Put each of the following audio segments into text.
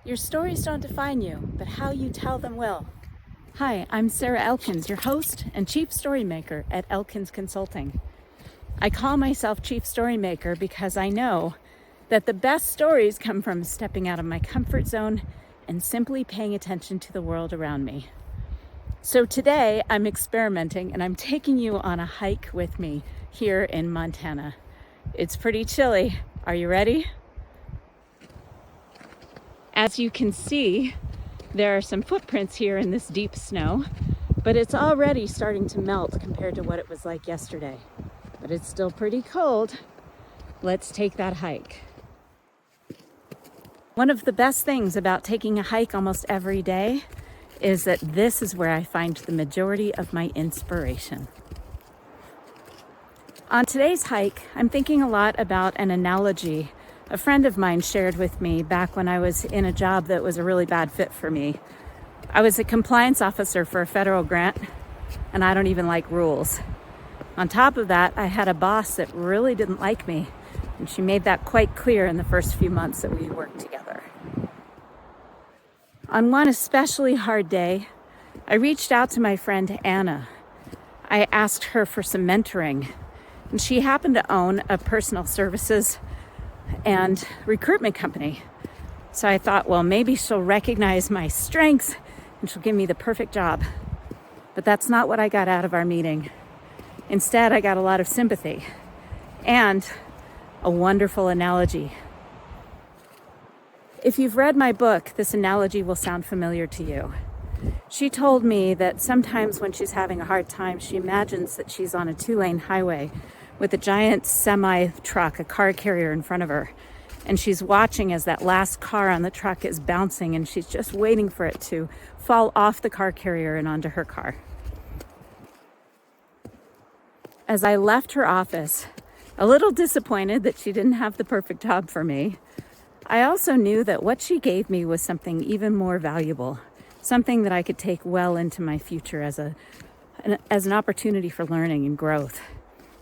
Your stories don't define you, but how you tell them will. Hi, I'm Sarah Elkins, your host and Chief Storymaker at Elkins Consulting. I call myself Chief Storymaker because I know that the best stories come from stepping out of my comfort zone and simply paying attention to the world around me. So today I'm experimenting and I'm taking you on a hike with me here in Montana. It's pretty chilly. Are you ready? As you can see, there are some footprints here in this deep snow, but it's already starting to melt compared to what it was like yesterday. But it's still pretty cold. Let's take that hike. One of the best things about taking a hike almost every day is that this is where I find the majority of my inspiration. On today's hike, I'm thinking a lot about an analogy a friend of mine shared with me back when I was in a job that was a really bad fit for me. I was a compliance officer for a federal grant, and I don't even like rules. On top of that, I had a boss that really didn't like me, and she made that quite clear in the first few months that we worked together. On one especially hard day, I reached out to my friend Anna. I asked her for some mentoring, and she happened to own a personal services and recruitment company. So I thought, well, maybe she'll recognize my strengths and she'll give me the perfect job. But that's not what I got out of our meeting. Instead, I got a lot of sympathy and a wonderful analogy. If you've read my book, this analogy will sound familiar to you. She told me that sometimes when she's having a hard time, she imagines that she's on a 2-lane highway with a giant semi-truck, a car carrier in front of her. And she's watching as that last car on the truck is bouncing, and she's just waiting for it to fall off the car carrier and onto her car. As I left her office, a little disappointed that she didn't have the perfect job for me, I also knew that what she gave me was something even more valuable, something that I could take well into my future as an opportunity for learning and growth.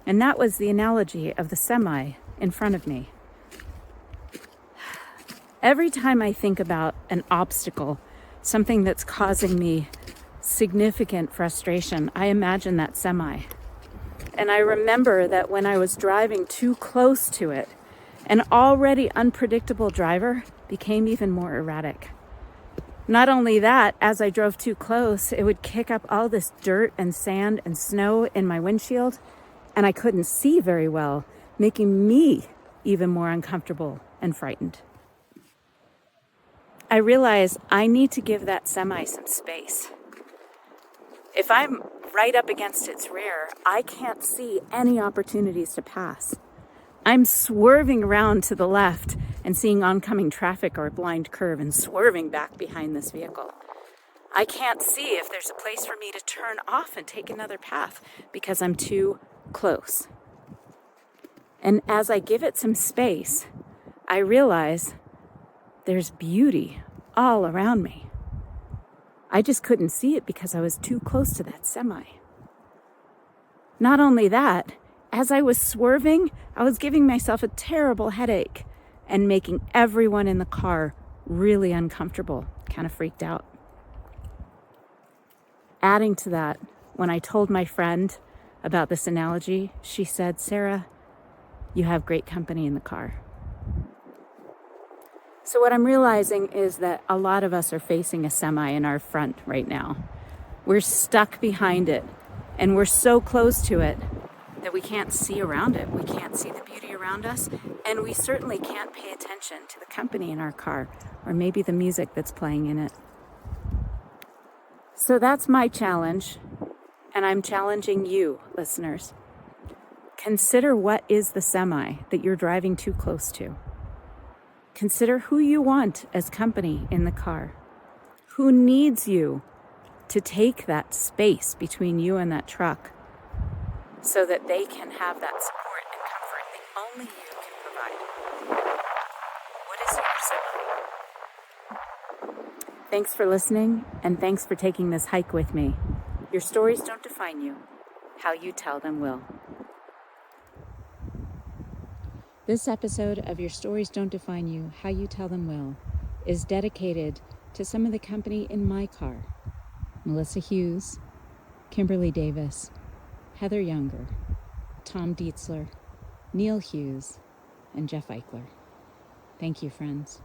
And that was the analogy of the semi in front of me. Every time I think about an obstacle, something that's causing me significant frustration, I imagine that semi. And I remember that when I was driving too close to it, an already unpredictable driver became even more erratic. Not only that, as I drove too close, it would kick up all this dirt and sand and snow in my windshield, and I couldn't see very well, making me even more uncomfortable and frightened. I realized I need to give that semi some space. If I'm right up against its rear, I can't see any opportunities to pass. I'm swerving around to the left and seeing oncoming traffic or a blind curve and swerving back behind this vehicle. I can't see if there's a place for me to turn off and take another path because I'm too close. And as I give it some space, I realize there's beauty all around me. I just couldn't see it because I was too close to that semi. Not only that, as I was swerving, I was giving myself a terrible headache and making everyone in the car really uncomfortable, kind of freaked out. Adding to that, when I told my friend about this analogy, she said, "Sarah, you have great company in the car." So what I'm realizing is that a lot of us are facing a semi in our front right now. We're stuck behind it, and we're so close to it that we can't see around it. We can't see the beauty around us, and we certainly can't pay attention to the company in our car, or maybe the music that's playing in it. So that's my challenge, and I'm challenging you, listeners. Consider what is the semi that you're driving too close to. Consider who you want as company in the car. Who needs you to take that space between you and that truck so that they can have that support and comfort that only you can provide. What is your semi? Thanks for listening, and thanks for taking this hike with me. Your stories don't define you. How you tell them will. This episode of Your Stories Don't Define You, How You Tell Them Will is dedicated to some of the company in my car: Melissa Hughes, Kimberly Davis, Heather Younger, Tom Dietzler, Neil Hughes, and Jeff Eichler. Thank you, friends.